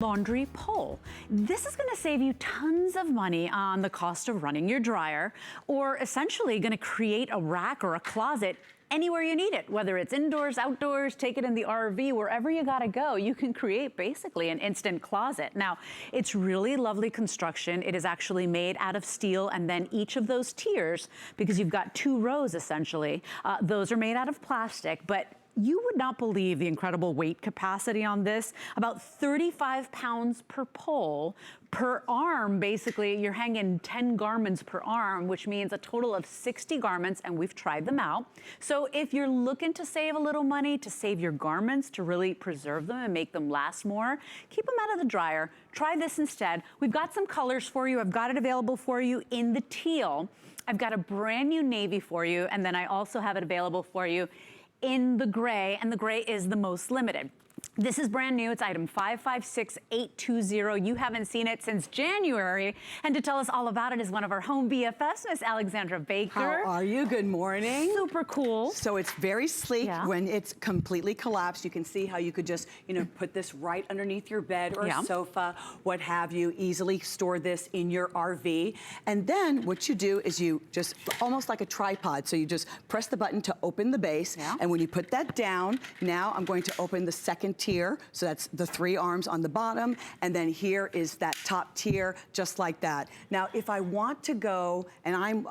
laundry pole. This is gonna save you tons of money on the cost of running your dryer, or essentially gonna create a rack or a closet anywhere you need it, whether it's indoors, outdoors, take it in the RV, wherever you gotta go, you can create basically an instant closet. Now, it's really lovely construction. It is actually made out of steel, and then each of those tiers, because you've got 2 rows essentially, those are made out of plastic, but you would not believe the incredible weight capacity on this. About 35 pounds per pole. Per arm, basically, you're hanging 10 garments per arm, which means a total of 60 garments, and we've tried them out. So if you're looking to save a little money, to save your garments, to really preserve them and make them last more, keep them out of the dryer. Try this instead. We've got some colors for you. I've got it available for you in the teal. I've got a brand new navy for you, and then I also have it available for you in the gray, and the gray is the most limited. This is brand new. It's item 556820. You haven't seen it since January. And to tell us all about it is one of our home BFFs, Miss Alexandra Baker. How are you? Good morning. Super cool. So it's very sleek. Yeah. When it's completely collapsed, you can see how you could just, put this right underneath your bed or a sofa, what have you, easily store this in your RV. And then what you do is you just, almost like a tripod, so you just press the button to open the base. Yeah. And when you put that down, now I'm going to open the second tier, so that's the 3 arms on the bottom, and then here is that top tier, just like that. Now, if I want to go, and I'm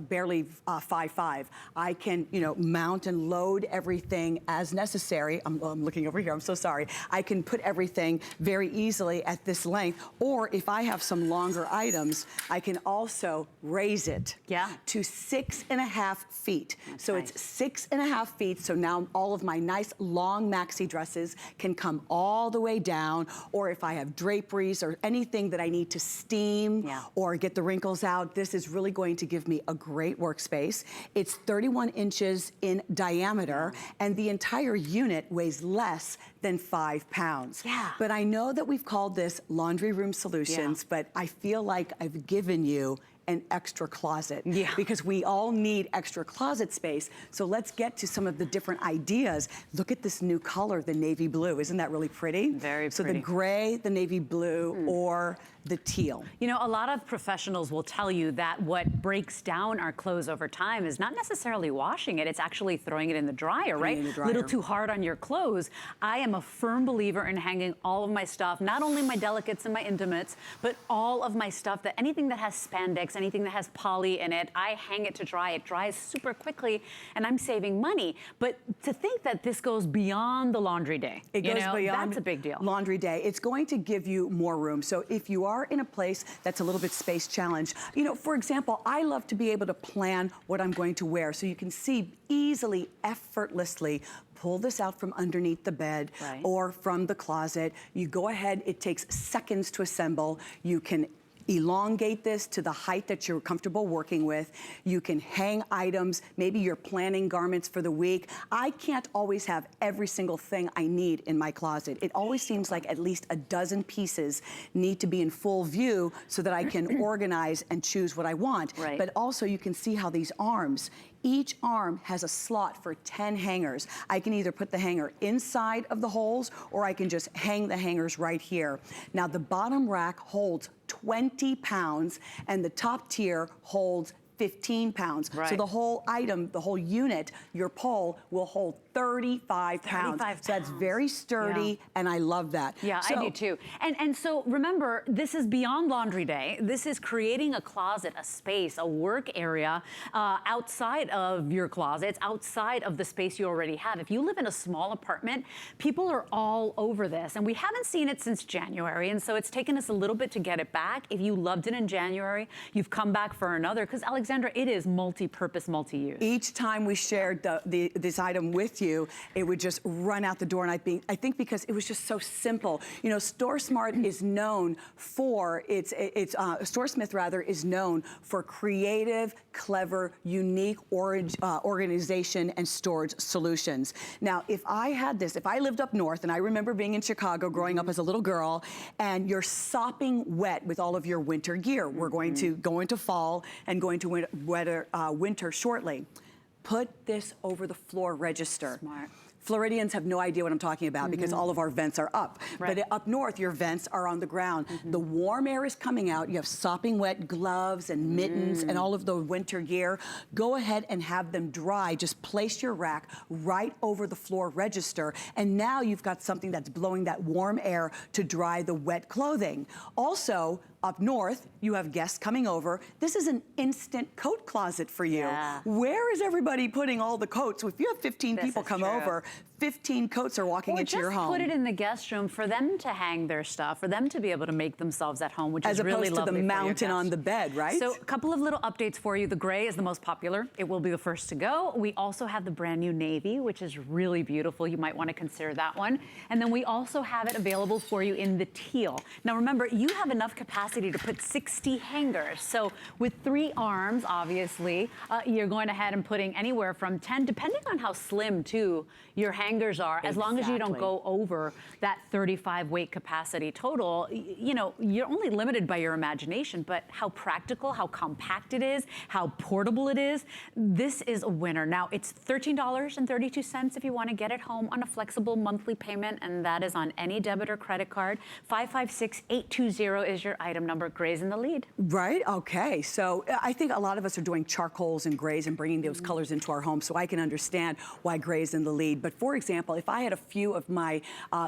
barely 5'5", I can, mount and load everything as necessary. I'm looking over here, I'm so sorry. I can put everything very easily at this length, or if I have some longer items, I can also raise it to 6.5 feet. That's so nice. It's 6.5 feet, so now all of my nice long maxi dresses can come all the way down, or if I have draperies or anything that I need to steam or get the wrinkles out, this is really going to give me a great workspace. It's 31 inches in diameter, and the entire unit weighs less than 5 pounds. Yeah. But I know that we've called this Laundry Room Solutions, but I feel like I've given you an extra closet, because we all need extra closet space. So let's get to some of the different ideas. Look at this new color, the navy blue. Isn't that really pretty? Very pretty. So the gray, the navy blue, or the teal. You know, a lot of professionals will tell you that what breaks down our clothes over time is not necessarily washing it, it's actually throwing it in the dryer, right? A little too hard on your clothes. I am a firm believer in hanging all of my stuff, not only my delicates and my intimates, but all of my stuff, that anything that has spandex, anything that has poly in it, I hang it to dry. It dries super quickly, and I'm saving money. But to think that this goes beyond the laundry day, it goes beyond that's a big deal. Laundry day. It's going to give you more room. So if you are in a place that's a little bit space challenged, for example, I love to be able to plan what I'm going to wear, so you can see easily, effortlessly, pull this out from underneath the bed or from the closet. You go ahead, it takes seconds to assemble. You can elongate this to the height that you're comfortable working with. You can hang items. Maybe you're planning garments for the week. I can't always have every single thing I need in my closet. It always seems like at least a dozen pieces need to be in full view so that I can organize and choose what I want. But also you can see how these arms, each arm has a slot for 10 hangers. I can either put the hanger inside of the holes, or I can just hang the hangers right here. Now the bottom rack holds 20 pounds, and the top tier holds 15 pounds. So the whole item, the whole unit, your pole, will hold 35 pounds. So that's very sturdy, and I love that. Yeah, I do too. And so remember, this is beyond laundry day. This is creating a closet, a space, a work area outside of your closets, outside of the space you already have. If you live in a small apartment, people are all over this, and we haven't seen it since January, and so it's taken us a little bit to get it back. If you loved it in January, you've come back for another, because Alexandra, it is multi-purpose, multi-use. Each time we shared this item with you, it would just run out the door, and I think because it was just so simple. StoreSmith is known for StoreSmith rather is known for creative, clever, unique organization and storage solutions. Now, if I had this, if I lived up north, and I remember being in Chicago growing up as a little girl, and you're sopping wet with all of your winter gear. We're going to go into fall and going to winter shortly. Put this over the floor register. Smart. Floridians have no idea what I'm talking about because all of our vents are up. Right. But up north, your vents are on the ground. The warm air is coming out. You have sopping wet gloves and mittens and all of the winter gear. Go ahead and have them dry. Just place your rack right over the floor register. And now you've got something that's blowing that warm air to dry the wet clothing. Also, up north, you have guests coming over. This is an instant coat closet for you. Yeah. Where is everybody putting all the coats? If you have 15 people come over, 15 coats are walking into your home. Or just put it in the guest room for them to hang their stuff, for them to be able to make themselves at home, which is really lovely. As opposed to the mountain on the bed, right? So a couple of little updates for you. The gray is the most popular. It will be the first to go. We also have the brand new navy, which is really beautiful. You might want to consider that one. And then we also have it available for you in the teal. Now remember, you have enough capacity to put 60 hangers. So with 3 arms, obviously, you're going ahead and putting anywhere from 10, depending on how slim too your hangers are, as long as you don't go over that 35 weight capacity total. You know, you're only limited by your imagination, but how practical, how compact it is, how portable it is, this is a winner. Now, it's $13.32 if you want to get it home on a flexible monthly payment, and that is on any debit or credit card. 556820 is your item number. Gray's in the lead. Right, okay. So I think a lot of us are doing charcoals and grays and bringing those colors into our home, so I can understand why gray's in the lead. But for example, if I had a few of my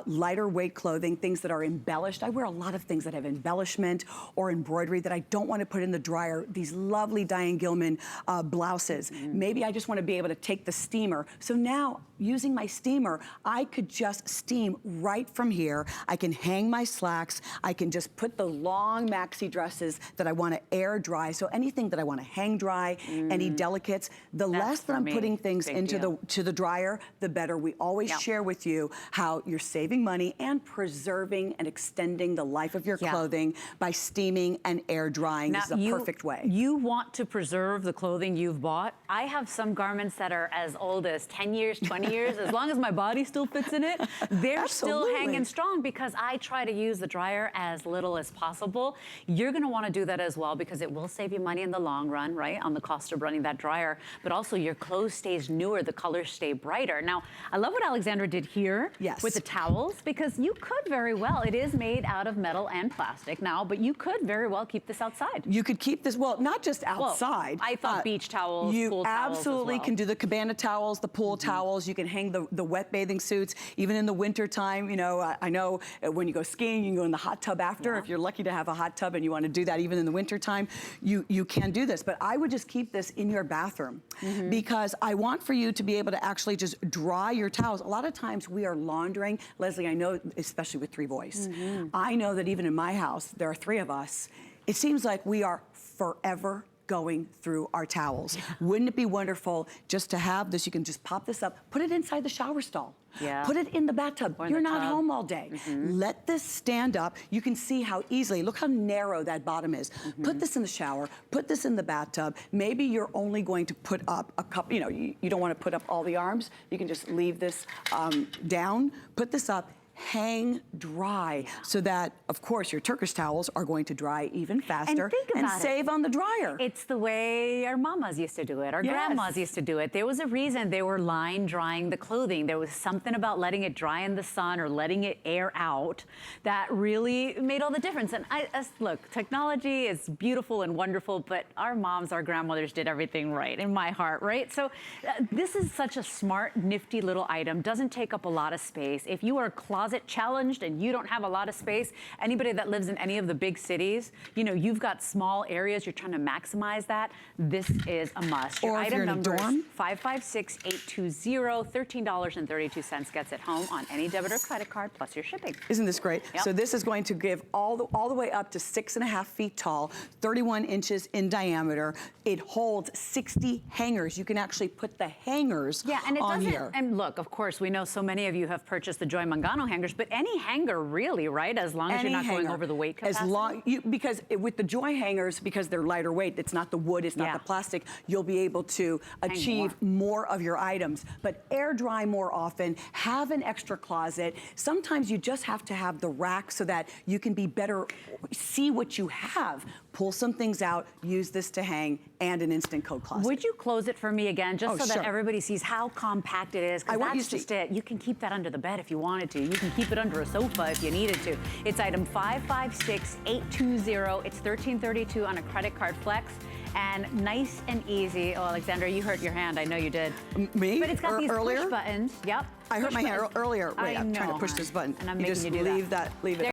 lighter weight clothing, things that are embellished, I wear a lot of things that have embellishment or embroidery that I don't want to put in the dryer. These lovely Diane Gilman blouses. Maybe I just want to be able to take the steamer. So now, using my steamer, I could just steam right from here. I can hang my slacks. I can just put the long maxi dresses that I want to air dry. So anything that I want to hang dry, any delicates, the less that I'm putting things into the dryer, the better. We always share with you how you're saving money and preserving and extending the life of your clothing by steaming and air drying. This is a perfect way. You want to preserve the clothing you've bought. I have some garments that are as old as 10 years, 20 years. As long as my body still fits in it, they're still hanging strong because I try to use the dryer as little as possible. You're going to want to do that as well because it will save you money in the long run, right, on the cost of running that dryer, but also your clothes stays newer, the colors stay brighter. Now, I love what Alexandra did here with the towels because you could very well, it is made out of metal and plastic now, but you could very well keep this outside. You could keep this, well, not just outside. Well, I thought beach towels, pool towels absolutely as well. Can do the cabana towels, the pool towels. You can hang the wet bathing suits, even in the winter time. You know, I know when you go skiing, you can go in the hot tub after. If you're lucky to have a hot tub and you want to do that even in the winter time, you can do this. But I would just keep this in your bathroom because I want for you to be able to actually just dry your towels. A lot of times we are laundering. Leslie, I know, especially with 3 boys, I know that even in my house, there are 3 of us. It seems like we are forever going through our towels. Wouldn't it be wonderful just to have this? You can just pop this up, put it inside the shower stall. Put it in the bathtub. You're not home all day. Let this stand up. You can see how easily, look how narrow that bottom is. Put this in the shower, put this in the bathtub. Maybe you're only going to put up a couple, you know, you don't want to put up all the arms. You can just leave this down, put this up, hang dry so that, of course, your Turkish towels are going to dry even faster and save on the dryer. It's the way our mamas used to do it, our grandmas used to do it. There was a reason they were line drying the clothing. There was something about letting it dry in the sun or letting it air out that really made all the difference. And look, technology is beautiful and wonderful, but our moms, our grandmothers did everything right in my heart, right? So this is such a smart, nifty little item. Doesn't take up a lot of space. If you are closet challenged and you don't have a lot of space, anybody that lives in any of the big cities, you know, you've got small areas, you're trying to maximize that, this is a must. Your item number is 556820, $13.32 gets it home on any debit or credit card plus your shipping. Isn't this great? So this is going to give all the way up to 6.5 feet tall, 31 inches in diameter. It holds 60 hangers. You can actually put the hangers on here. And look, of course, we know so many of you have purchased the Joy Mangano hangers, but any hanger really, right? As long as you're not going over the weight capacity. Because with the Joy hangers, because they're lighter weight, it's not the wood, it's not the plastic, you'll be able to achieve more of your items. But air dry more often, have an extra closet. Sometimes you just have to have the rack so that you can be better, see what you have. pull some things out, use this to hang, and an instant coat closet. Would you close it for me again, just so sure. that everybody sees how compact it is? Because that's just it. You can keep that under the bed if you wanted to. You can keep it under a sofa if you needed to. It's item 556820. It's $13.32 on a credit card flex. And nice and easy. Oh, Alexandra, you hurt your hand. I know you did. Me? But it's got these earlier? push buttons. Yep. I hurt my hand earlier. Wait, I I'm trying to know, push this button. And I'm you making just you do leave that. Leave it.